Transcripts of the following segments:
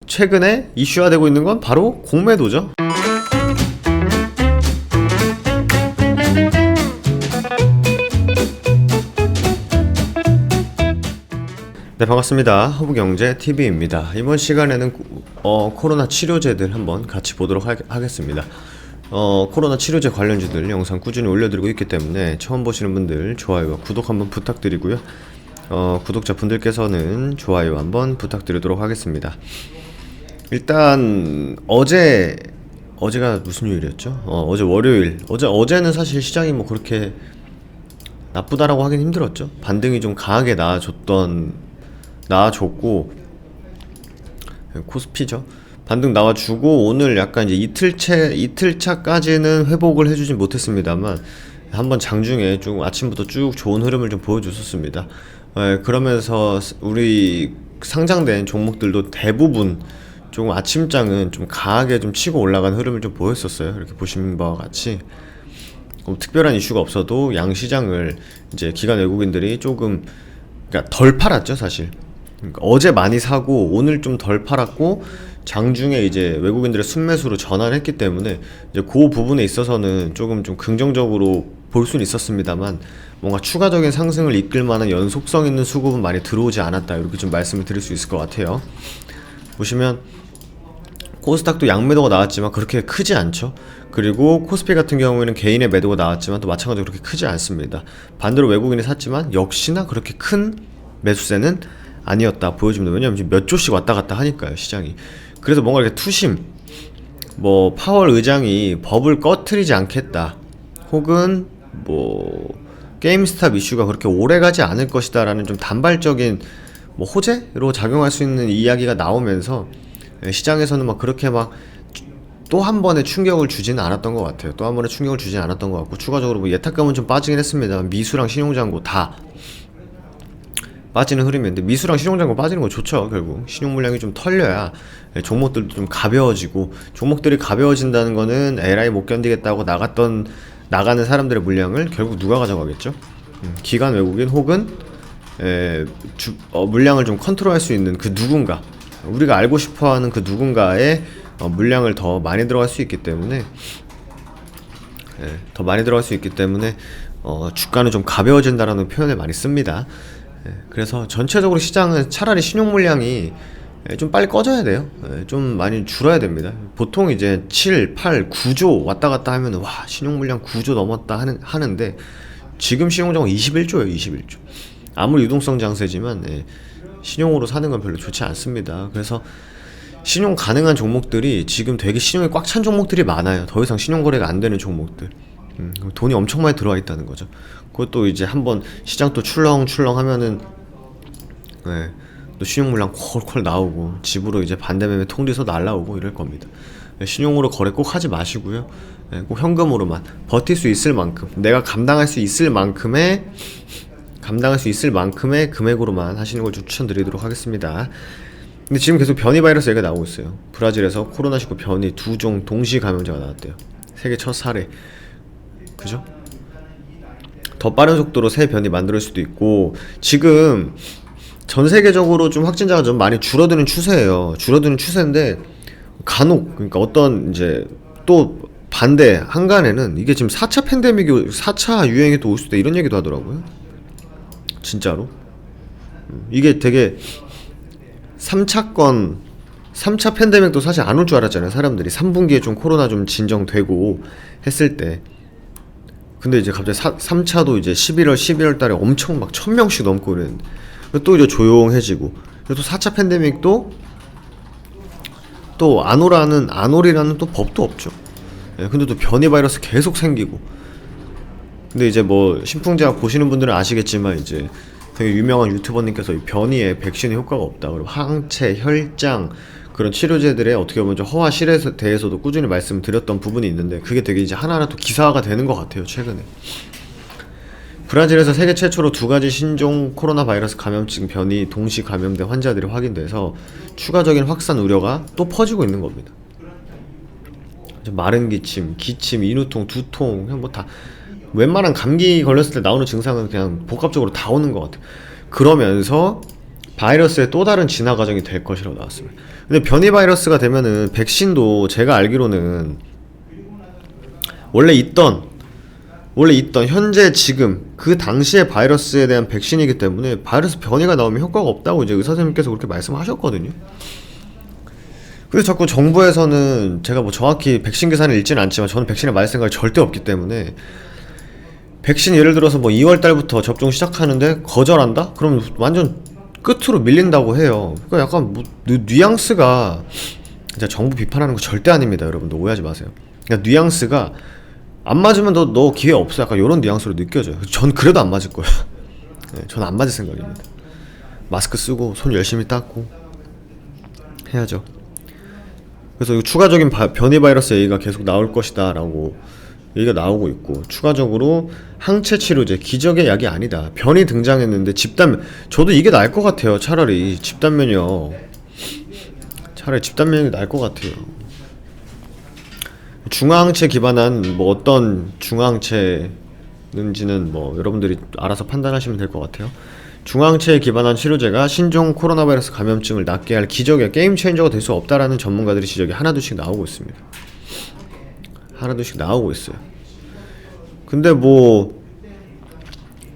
최근에 이슈화되고 있는 건 바로 공매도죠. 네, 반갑습니다. 허브경제TV입니다. 이번 시간에는 코로나 치료제들 한번 같이 보도록 하겠습니다. 코로나 치료제 관련주들 영상 꾸준히 올려드리고 있기 때문에 처음 보시는 분들 좋아요와 구독 한번 부탁드리고요. 구독자분들께서는 좋아요 한번 부탁드리도록 하겠습니다. 일단 어제가 무슨 요일이었죠? 어제 월요일. 어제는 사실 시장이 뭐 그렇게 나쁘다라고 하긴 힘들었죠. 반등이 좀 강하게 나와줬고, 코스피죠. 반등 나와주고, 오늘 약간 이제 이틀차까지는 회복을 해주진 못했습니다만, 한번 장중에 좀 아침부터 쭉 좋은 흐름을 좀 보여줬었습니다. 그러면서 우리 상장된 종목들도 대부분 조금 아침장은 좀 강하게 좀 치고 올라간 흐름을 좀 보였었어요. 이렇게 보시는 바와 같이. 특별한 이슈가 없어도 양시장을 이제 기관 외국인들이 조금, 그러니까 덜 팔았죠, 사실. 그러니까 어제 많이 사고 오늘 좀 덜 팔았고 장중에 이제 외국인들의 순매수로 전환을 했기 때문에 이제 그 부분에 있어서는 조금 좀 긍정적으로 볼 수는 있었습니다만, 뭔가 추가적인 상승을 이끌 만한 연속성 있는 수급은 많이 들어오지 않았다, 이렇게 좀 말씀을 드릴 수 있을 것 같아요. 보시면 코스닥도 양매도가 나왔지만 그렇게 크지 않죠. 그리고 코스피 같은 경우에는 개인의 매도가 나왔지만 또 마찬가지로 그렇게 크지 않습니다. 반대로 외국인이 샀지만 역시나 그렇게 큰 매수세는 아니었다 보여집니다. 왜냐하면 지금 몇 조씩 왔다 갔다 하니까요, 시장이. 그래서 뭔가 이렇게 투심, 뭐 파월 의장이 법을 꺼트리지 않겠다, 혹은 뭐 게임스탑 이슈가 그렇게 오래가지 않을 것이다 라는 좀 단발적인 뭐 호재로 작용할 수 있는 이야기가 나오면서 시장에서는 막 그렇게 막 또 한 번의 충격을 주지는 않았던 것 같아요. 또 한 번의 충격을 주지는 않았던 것 같고, 추가적으로 뭐 예탁금은 좀 빠지긴 했습니다. 미수랑 신용잔고 다 빠지는 흐름이었는데, 미수랑 신용잔고 빠지는 거 좋죠. 결국 신용 물량이 좀 털려야 종목들도 좀 가벼워지고, 종목들이 가벼워진다는 거는 에라이 못 견디겠다고 나가는 사람들의 물량을 결국 누가 가져가겠죠? 기관 외국인 혹은 물량을 좀 컨트롤할 수 있는 그 누군가, 우리가 알고 싶어하는 그 누군가의 물량을 더 많이 들어갈 수 있기 때문에 주가는 좀 가벼워진다라는 표현을 많이 씁니다. 그래서 전체적으로 시장은 차라리 신용 물량이 좀 빨리 꺼져야 돼요. 좀 많이 줄어야 됩니다. 보통 이제 7, 8, 9조 왔다 갔다 하면 와, 신용 물량 9조 넘었다 하는데, 지금 신용정은 21조예요. 21조. 아무리 유동성 장세지만 신용으로 사는 건 별로 좋지 않습니다. 그래서 신용 가능한 종목들이 지금 되게 신용이 꽉 찬 종목들이 많아요. 더 이상 신용 거래가 안 되는 종목들. 돈이 엄청 많이 들어와 있다는 거죠. 그것도 이제 한번 시장 또 출렁출렁 하면은 또 신용 물량 콜콜 나오고 집으로 이제 반대매매 통지서 날라오고 이럴 겁니다. 신용으로 거래 꼭 하지 마시고요. 꼭 현금으로만 버틸 수 있을 만큼, 내가 감당할 수 있을 만큼의 금액으로만 하시는 걸 좀 추천드리도록 하겠습니다. 근데 지금 계속 변이 바이러스 얘기가 나오고 있어요. 브라질에서 코로나19 변이 2종 동시 감염자가 나왔대요. 세계 첫 사례. 그죠? 더 빠른 속도로 새 변이 만들 수도 있고, 지금 전 세계적으로 좀 확진자가 좀 많이 줄어드는 추세예요. 줄어드는 추세인데 간혹, 그러니까 어떤 이제 또 반대 한간에는 이게 지금 4차 팬데믹이 4차 유행이 또 올 수도 있다, 이런 얘기도 하더라고요. 진짜로. 이게 되게 3차 팬데믹도 사실 안 올 줄 알았잖아요, 사람들이. 3분기에 좀 코로나 좀 진정되고 했을 때. 근데 이제 갑자기 3차도 이제 12월 달에 엄청 막 1000명씩 넘고 그랬는데, 또 이제 조용해지고, 또 4차 팬데믹도 또 안 오리라는 또 법도 없죠. 근데 또 변이 바이러스 계속 생기고. 근데 이제 뭐 신풍제약 보시는 분들은 아시겠지만, 이제 되게 유명한 유튜버님께서 이 변이에 백신의 효과가 없다, 그리고 항체, 혈장, 그런 치료제들의 어떻게 보면 좀 허와 실에 대해서도 꾸준히 말씀드렸던 부분이 있는데, 그게 되게 이제 하나하나 또 기사화가 되는 것 같아요, 최근에. 브라질에서 세계 최초로 2가지 신종 코로나 바이러스 감염증 변이 동시 감염된 환자들이 확인돼서 추가적인 확산 우려가 또 퍼지고 있는 겁니다. 마른 기침, 인후통, 두통, 그냥 뭐 다 웬만한 감기 걸렸을 때 나오는 증상은 그냥 복합적으로 다 오는 것 같아요. 그러면서 바이러스의 또 다른 진화 과정이 될 것이라고 나왔습니다. 근데 변이 바이러스가 되면은 백신도 제가 알기로는 원래 있던 현재 지금 그 당시의 바이러스에 대한 백신이기 때문에 바이러스 변이가 나오면 효과가 없다고 이제 의사 선생님께서 그렇게 말씀하셨거든요. 그래서 자꾸 정부에서는, 제가 뭐 정확히 백신 계산을 읽지는 않지만 저는 백신에 맞을 생각이 절대 없기 때문에, 백신 예를 들어서 뭐 2월 달부터 접종 시작하는데 거절한다? 그럼 완전 끝으로 밀린다고 해요. 그러니까 약간 뭐 뉘앙스가, 진짜 정부 비판하는 거 절대 아닙니다. 여러분들 오해하지 마세요. 그러니까 뉘앙스가 안 맞으면 너 기회 없어, 약간 이런 뉘앙스로 느껴져요. 전 그래도 안 맞을 거예요. 네, 저는 안 맞을 생각입니다. 마스크 쓰고 손 열심히 닦고 해야죠. 그래서 이 추가적인 변이 바이러스 얘기가 계속 나올 것이다 라고 얘기가 나오고 있고, 추가적으로 항체 치료제, 기적의 약이 아니다. 변이 등장했는데 집단, 저도 이게 나을 것 같아요. 차라리 집단 면역, 차라리 집단 면역이 나을 것 같아요. 중화항체 기반한 뭐 어떤 중화항체는지는 뭐 여러분들이 알아서 판단하시면 될 것 같아요. 중화항체에 기반한 치료제가 신종 코로나 바이러스 감염증을 낫게 할 기적의 게임 체인저가 될 수 없다라는 전문가들의 지적이 하나둘씩 나오고 있습니다. 하나둘씩 나오고 있어요. 근데 뭐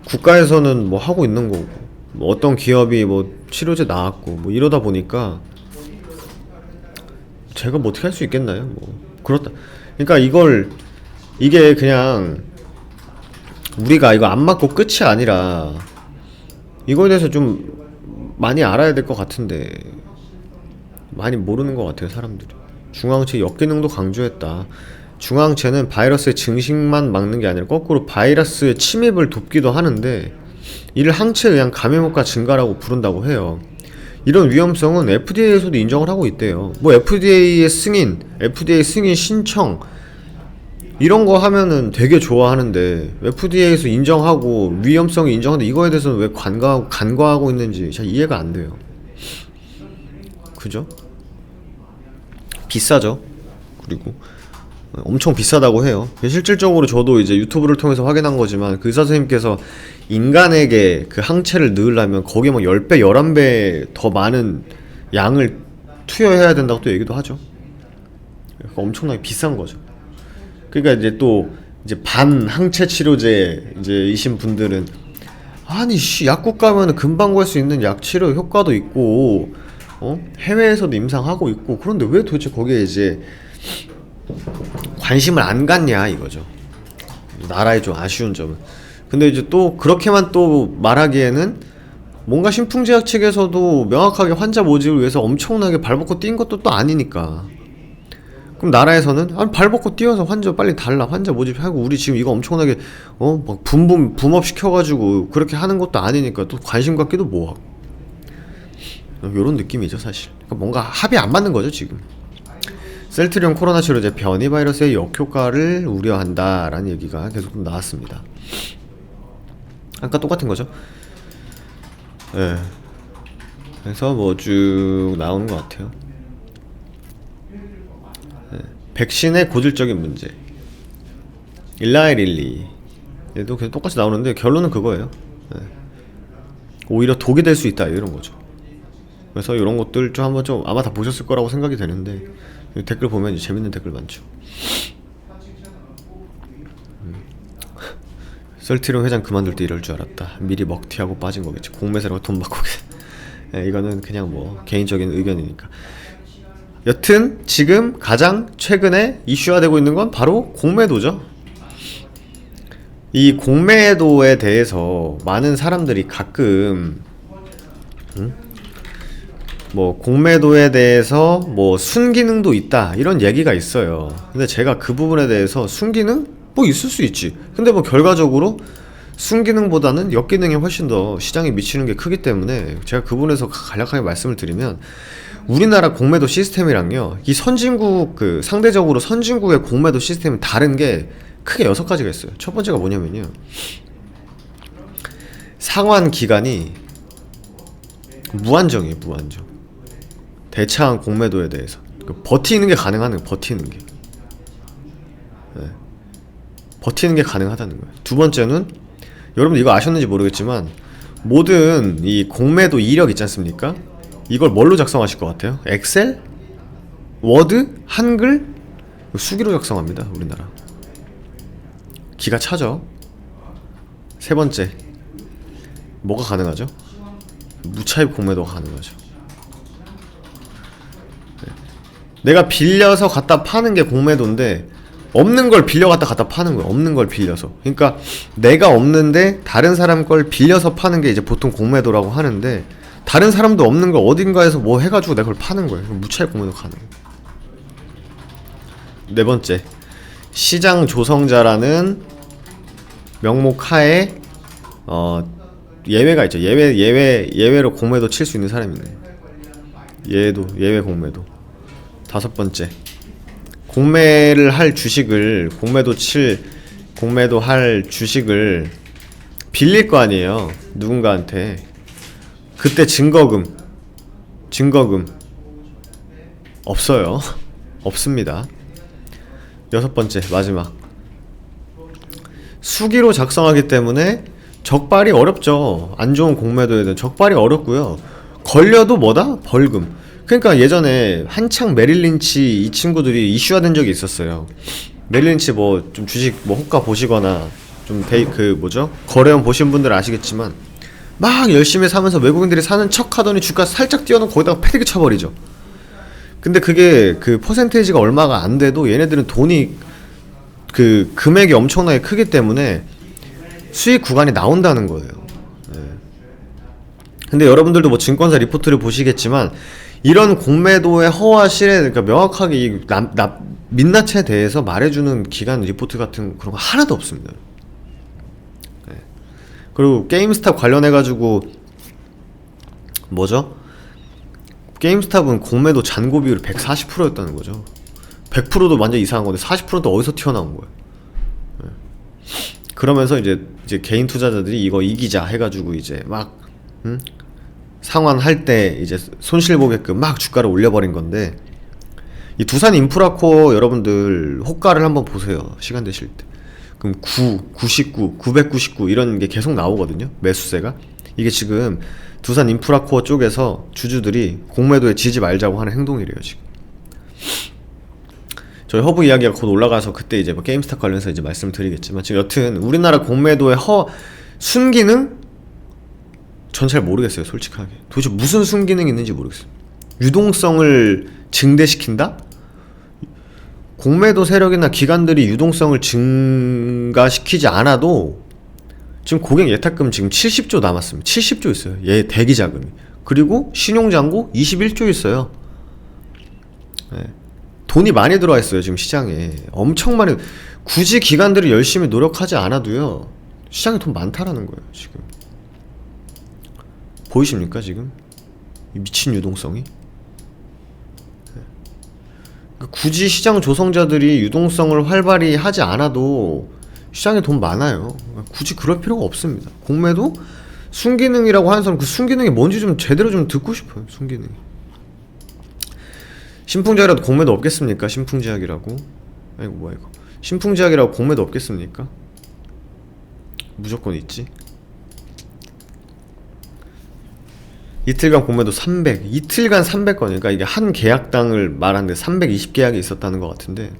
국가에서는 뭐 하고 있는 거고, 뭐 어떤 기업이 뭐 치료제 나왔고 뭐 이러다 보니까 제가 뭐 어떻게 할 수 있겠나요? 뭐 그렇다. 그러니까 이게 그냥 우리가 이거 안 맞고 끝이 아니라 이거에 대해서 좀 많이 알아야 될 것 같은데 많이 모르는 것 같아요, 사람들이. 중화항체 역기능도 강조했다. 중화항체는 바이러스의 증식만 막는 게 아니라 거꾸로 바이러스의 침입을 돕기도 하는데, 이를 항체에 의한 감염 효과 증가라고 부른다고 해요. 이런 위험성은 FDA에서도 인정을 하고 있대요. 뭐 FDA 승인 신청 이런 거 하면은 되게 좋아하는데, FDA에서 인정하고 위험성이 인정하는데 이거에 대해서는 왜 간과하고 있는지 잘 이해가 안 돼요. 그죠? 비싸죠. 그리고 엄청 비싸다고 해요. 실질적으로 저도 이제 유튜브를 통해서 확인한 거지만, 그 의사 선생님께서 인간에게 그 항체를 넣으려면 거기에 막 10배, 11배 더 많은 양을 투여해야 된다고 또 얘기도 하죠. 그러니까 엄청나게 비싼 거죠. 그러니까 이제 또 이제 반 항체 치료제 이제 이신 분들은, 아니 약국 가면은 금방 구할 수 있는 약 치료 효과도 있고 해외에서도 임상하고 있고, 그런데 왜 도대체 거기에 이제 관심을 안 갖냐 이거죠. 나라의 좀 아쉬운 점은. 근데 이제 또 그렇게만 또 말하기에는 뭔가 신풍제약 측에서도 명확하게 환자 모집을 위해서 엄청나게 발벗고 뛴 것도 또 아니니까. 그럼 나라에서는 발벗고 뛰어서 환자 빨리 달라, 환자 모집하고, 우리 지금 이거 엄청나게 막 붐업 시켜가지고 그렇게 하는 것도 아니니까 또 관심 갖기도 뭐하고, 요런 느낌이죠 사실. 그러니까 뭔가 합이 안 맞는 거죠 지금. 셀트리온 코로나 치료제 변이 바이러스의 역효과를 우려한다 라는 얘기가 계속 나왔습니다. 아까 똑같은 거죠. 예. 그래서 뭐 쭉 나오는 것 같아요. 백신의 고질적인 문제, 일라이 릴리 얘도 계속 똑같이 나오는데 결론은 그거예요. 오히려 독이 될 수 있다 이런 거죠. 그래서 이런 것들 좀 한번 좀 아마 다 보셨을 거라고 생각이 되는데, 댓글 보면 이제 재밌는 댓글 많죠. 셀트리온 회장 그만둘 때 이럴 줄 알았다. 미리 먹튀하고 빠진 거겠지. 공매세라고 돈 받고. 이거는 그냥 뭐 개인적인 의견이니까. 여튼 지금 가장 최근에 이슈화되고 있는 건 바로 공매도죠. 이 공매도에 대해서 많은 사람들이 가끔 뭐 공매도에 대해서 뭐 순기능도 있다 이런 얘기가 있어요. 근데 제가 그 부분에 대해서 순기능? 뭐 있을 수 있지. 근데 뭐 결과적으로 순기능보다는 역기능이 훨씬 더 시장에 미치는 게 크기 때문에, 제가 그 부분에서 간략하게 말씀을 드리면, 우리나라 공매도 시스템이랑요, 이 선진국, 상대적으로 선진국의 공매도 시스템은 다른 게 크게 6가지가 있어요. 첫 번째가 뭐냐면요, 상환 기간이 무한정이에요. 무한정. 대차한 공매도에 대해서 버티는 게 가능하는 거예요. 버티는 게 가능하다는 거예요. 두 번째는, 여러분 이거 아셨는지 모르겠지만 모든 이 공매도 이력 있지 않습니까? 이걸 뭘로 작성하실 것 같아요? 엑셀? 워드? 한글? 수기로 작성합니다 우리나라. 기가 차죠. 세 번째, 뭐가 가능하죠? 무차입 공매도가 가능하죠. 내가 빌려서 갖다 파는 게 공매도인데 없는 걸 빌려 갖다 파는 거야. 없는 걸 빌려서. 그러니까 내가 없는데 다른 사람 걸 빌려서 파는 게 이제 보통 공매도라고 하는데, 다른 사람도 없는 걸 어딘가에서 뭐 해가지고 내가 그걸 파는 거예요. 무차입 공매도 가능. 네 번째, 시장 조성자라는 명목 하에 예외가 있죠. 예외로 공매도 칠 수 있는 사람이 있네. 얘도 예외 공매도. 다섯 번째, 공매를 할 주식을 공매도 할 주식을 빌릴 거 아니에요. 누군가한테. 그때 증거금 없어요. 없습니다. 여섯 번째, 마지막, 수기로 작성하기 때문에 적발이 어렵죠. 안 좋은 공매도에는 적발이 어렵고요. 걸려도 뭐다? 벌금. 그러니까 예전에 한창 메릴 린치 이 친구들이 이슈화된 적이 있었어요. 메릴 린치 뭐 좀 주식 뭐 호가 보시거나 좀 거래원 보신 분들은 아시겠지만 막 열심히 사면서 외국인들이 사는 척 하더니 주가 살짝 뛰어놓고 거기다가 패대기 쳐버리죠. 근데 그게 그 퍼센테이지가 얼마가 안 돼도 얘네들은 돈이 그 금액이 엄청나게 크기 때문에 수익 구간이 나온다는 거예요. 네. 근데 여러분들도 뭐 증권사 리포트를 보시겠지만 이런 공매도의 허와 실에 그러니까 명확하게 이 민낯에 대해서 말해주는 기관 리포트 같은 그런 거 하나도 없습니다. 네. 그리고 게임스탑 관련해가지고 뭐죠? 게임스탑은 공매도 잔고 비율이 140%였다는 거죠. 100%도 완전 이상한 건데 40%도 어디서 튀어나온 거예요. 네. 그러면서 이제 개인 투자자들이 이거 이기자 해가지고 이제 막 상환할 때 이제 손실 보게끔 막 주가를 올려버린 건데, 이 두산 인프라코어 여러분들 호가를 한번 보세요. 시간 되실 때. 그럼 99, 999 이런 게 계속 나오거든요. 매수세가. 이게 지금 두산 인프라코어 쪽에서 주주들이 공매도에 지지 말자고 하는 행동이래요 지금. 저희 허브 이야기가 곧 올라가서 그때 이제 뭐 게임스탑 관련해서 이제 말씀드리겠지만, 지금 여튼 우리나라 공매도의 순기능? 전 잘 모르겠어요 솔직하게. 도대체 무슨 순기능이 있는지 모르겠어요. 유동성을 증대시킨다? 공매도 세력이나 기관들이 유동성을 증가시키지 않아도 지금 고객 예탁금 지금 70조 남았습니다. 70조 있어요. 얘 대기 자금이. 그리고 신용잔고 21조 있어요. 네. 돈이 많이 들어와 있어요 지금 시장에. 엄청 많이. 굳이 기관들이 열심히 노력하지 않아도요 시장에 돈 많다라는 거예요 지금. 보이십니까 지금? 이 미친 유동성이? 굳이 시장 조성자들이 유동성을 활발히 하지 않아도 시장에 돈 많아요. 굳이 그럴 필요가 없습니다. 공매도 순기능이라고 하는 사람, 그 순기능이 뭔지 좀 제대로 좀 듣고 싶어요. 순기능이. 신풍제약이라도 공매도 없겠습니까? 신풍제약이라고. 아이고 뭐야 이거. 신풍제약이라고 공매도 없겠습니까? 무조건 있지. 이틀간 공매도 300, 이틀간 300건. 그러니까 이게 한 계약당을 말하는데 320계약이 있었다는 것 같은데,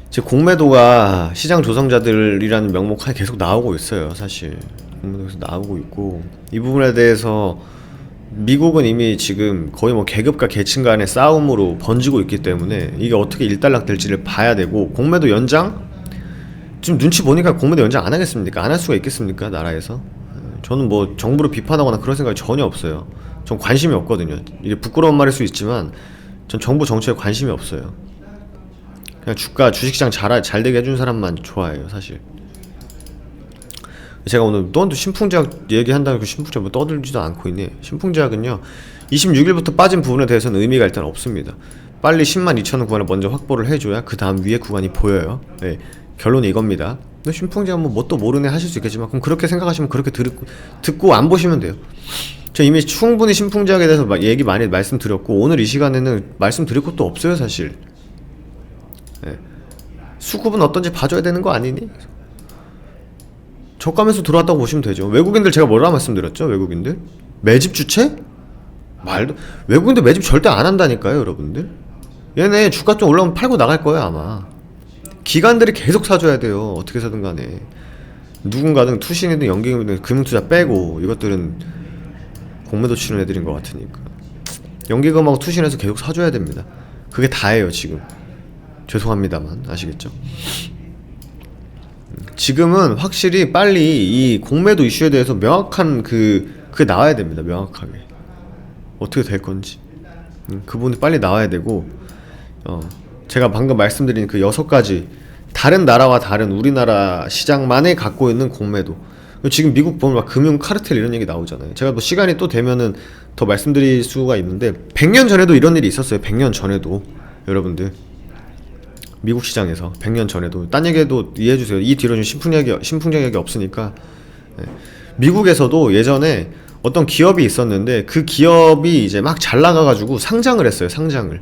지금 공매도가 시장 조성자들이라는 명목하에 계속 나오고 있어요. 사실 공매도에서 나오고 있고, 이 부분에 대해서 미국은 이미 지금 거의 뭐 계급과 계층 간의 싸움으로 번지고 있기 때문에 이게 어떻게 일단락 될지를 봐야 되고, 공매도 연장? 지금 눈치 보니까 공매도 연장 안 하겠습니까? 안 할 수가 있겠습니까? 나라에서. 저는 뭐 정부를 비판하거나 그런 생각이 전혀 없어요. 전 관심이 없거든요. 이게 부끄러운 말일 수 있지만 전 정부 정책에 관심이 없어요. 그냥 주식시장 잘 되게 해준 사람만 좋아해요 사실. 제가 오늘 또 신풍제약 얘기한다고 신풍제약 뭐 떠들지도 않고 있네. 신풍제약은요 26일부터 빠진 부분에 대해서는 의미가 일단 없습니다. 빨리 102,000원 구간을 먼저 확보를 해줘야 그 다음 위에 구간이 보여요. 네, 결론이 이겁니다. 근데 신풍제약 뭐 또 모르네 하실 수 있겠지만, 그럼 그렇게 생각하시면 그렇게 듣고 안 보시면 돼요. 저 이미 충분히 신풍제약에 대해서 얘기 많이 말씀드렸고, 오늘 이 시간에는 말씀드릴 것도 없어요 사실. 네. 수급은 어떤지 봐줘야 되는 거 아니니? 저가면서 들어왔다고 보시면 되죠. 외국인들 제가 뭐라 말씀드렸죠? 외국인들 매집 주체? 말도 외국인들 매집 절대 안 한다니까요, 여러분들. 얘네 주가 좀 올라오면 팔고 나갈 거예요, 아마. 기관들이 계속 사줘야 돼요, 어떻게 사든 간에. 누군가는 투신이든 연기금이든 금융투자 빼고 이것들은 공매도 치는 애들인 것 같으니까 연기금하고 투신해서 계속 사줘야 됩니다. 그게 다예요 지금. 죄송합니다만 아시겠죠? 지금은 확실히 빨리 이 공매도 이슈에 대해서 명확한 그게 나와야 됩니다. 명확하게 어떻게 될 건지 그 부분이 빨리 나와야 되고, 제가 방금 말씀드린 그 6가지 다른 나라와 다른 우리나라 시장만에 갖고 있는 공매도. 지금 미국 보면 막 금융 카르텔 이런 얘기 나오잖아요. 제가 뭐 시간이 또 되면은 더 말씀드릴 수가 있는데 100년 전에도 이런 일이 있었어요. 100년 전에도 여러분들 미국 시장에서 100년 전에도. 딴 얘기도 이해해주세요. 이 뒤로 좀 신풍적 얘기 없으니까. 미국에서도 예전에 어떤 기업이 있었는데 그 기업이 이제 막 잘 나가가지고 상장을 했어요. 상장을.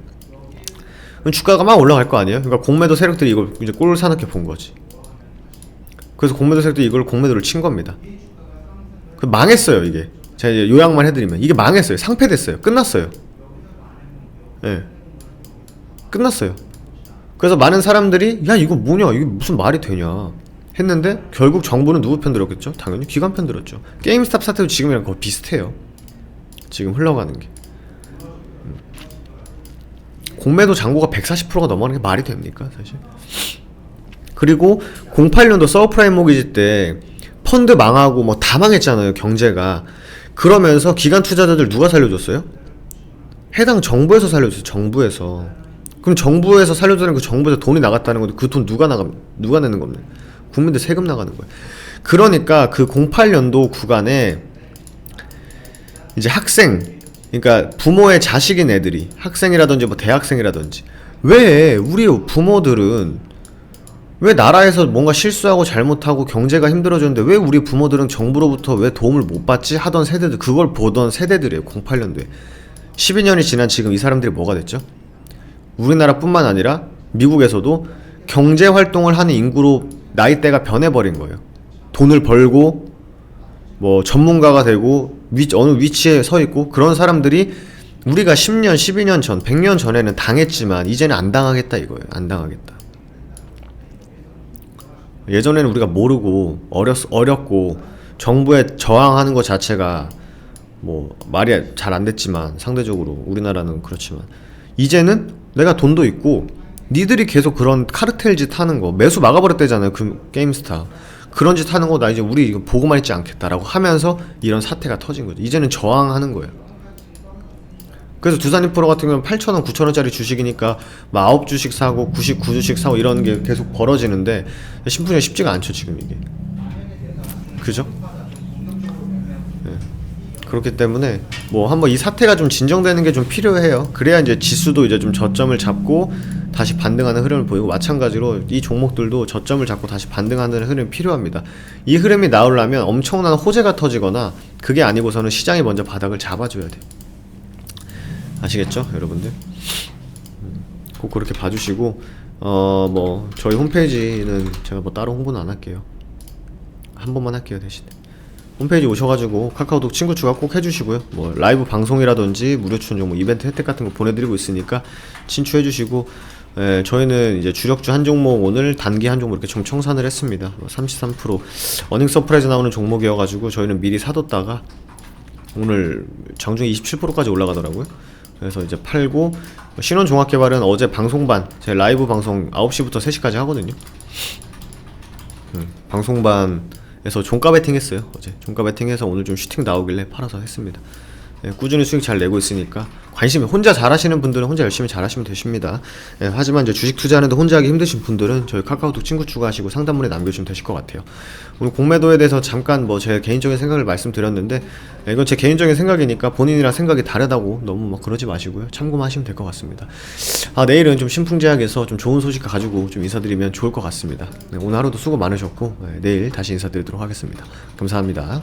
주가가 막 올라갈 거 아니에요. 그러니까 공매도 세력들이 이걸 이제 꼴 사납게 본 거지. 그래서 공매도 세력들이 이걸 공매도를 친 겁니다. 그 망했어요 이게. 제가 이제 요약만 해드리면 이게 망했어요. 상폐됐어요. 끝났어요. 예. 끝났어요. 그래서 많은 사람들이 야 이거 뭐냐, 이게 무슨 말이 되냐 했는데 결국 정부는 누구 편 들었겠죠? 당연히 기관 편 들었죠. 게임스탑 사태도 지금이랑 거의 비슷해요. 지금 흘러가는 게. 공매도 잔고가 140%가 넘어가는 게 말이 됩니까 사실. 그리고 08년도 서브프라임 모기지 때 펀드 망하고 뭐 다 망했잖아요, 경제가. 그러면서 기관 투자자들 누가 살려줬어요? 해당 정부에서 살려줬어요. 정부에서. 그럼 정부에서 살려주는 그 정부에서 돈이 나갔다는 건데 그 돈 누가 내는 겁니까? 국민들 세금 나가는 거예요. 그러니까 그 08년도 구간에 이제 학생, 그러니까 부모의 자식인 애들이, 학생이라든지 뭐 대학생이라든지, 왜 우리 부모들은 왜 나라에서 뭔가 실수하고 잘못하고 경제가 힘들어졌는데 왜 우리 부모들은 정부로부터 왜 도움을 못 받지 하던 세대들, 그걸 보던 세대들이에요. 08년도에 12년이 지난 지금 이 사람들이 뭐가 됐죠? 우리나라뿐만 아니라 미국에서도 경제활동을 하는 인구로 나이대가 변해버린 거예요. 돈을 벌고 뭐 전문가가 되고 어느 위치에 서 있고, 그런 사람들이 우리가 10년, 12년 전, 100년 전에는 당했지만 이제는 안 당하겠다 이거예요. 안 당하겠다. 예전에는 우리가 모르고 어렸고 정부에 저항하는 것 자체가 뭐 말이 잘 안 됐지만, 상대적으로 우리나라는 그렇지만 이제는 내가 돈도 있고 니들이 계속 그런 카르텔 짓 하는 거 매수 막아버렸대잖아요. 그 게임스타 그런 짓 하는 거 나 이제 우리 이거 보고만 있지 않겠다라고 하면서 이런 사태가 터진 거죠. 이제는 저항하는 거예요. 그래서 두산인프라 같은 경우는 8,000원, 9,000원짜리 주식이니까 막 9주식 사고 99주식 사고 이런 게 계속 벌어지는데 심플이 쉽지가 않죠 지금 이게. 그죠? 네. 그렇기 때문에 뭐 한번 이 사태가 좀 진정되는 게 좀 필요해요. 그래야 이제 지수도 이제 좀 저점을 잡고 다시 반등하는 흐름을 보이고, 마찬가지로 이 종목들도 저점을 잡고 다시 반등하는 흐름이 필요합니다. 이 흐름이 나오려면 엄청난 호재가 터지거나 그게 아니고서는 시장이 먼저 바닥을 잡아줘야 돼요. 아시겠죠 여러분들? 꼭 그렇게 봐주시고, 뭐 저희 홈페이지는 제가 뭐 따로 홍보는 안 할게요. 한 번만 할게요 대신에. 홈페이지 오셔가지고 카카오톡 친구 추가 꼭 해주시고요. 뭐 라이브 방송이라든지 무료 추천 뭐 이벤트 혜택 같은 거 보내드리고 있으니까 친추해주시고, 저희는 이제 주력주 한 종목, 오늘 단기 한 종목 이렇게 총 청산을 했습니다. 33% 어닝 서프라이즈 나오는 종목이어가지고 저희는 미리 사뒀다가 오늘 장중에 27%까지 올라가더라고요. 그래서 이제 팔고, 신원종합개발은 어제 방송반, 제 라이브 방송 9시부터 3시까지 하거든요. 방송반에서 종가 베팅 했어요. 어제 종가 베팅 해서 오늘 좀 슈팅 나오길래 팔아서 했습니다. 꾸준히 수익 잘 내고 있으니까 관심이, 혼자 잘하시는 분들은 혼자 열심히 잘하시면 되십니다. 하지만 이제 주식 투자하는데 혼자 하기 힘드신 분들은 저희 카카오톡 친구 추가하시고 상담문에 남겨주시면 되실 것 같아요. 오늘 공매도에 대해서 잠깐 뭐 제 개인적인 생각을 말씀드렸는데, 이건 제 개인적인 생각이니까 본인이랑 생각이 다르다고 너무 막 그러지 마시고요. 참고만 하시면 될 것 같습니다. 내일은 좀 신풍제약에서 좀 좋은 소식 가지고 좀 인사드리면 좋을 것 같습니다. 오늘 하루도 수고 많으셨고, 내일 다시 인사드리도록 하겠습니다. 감사합니다.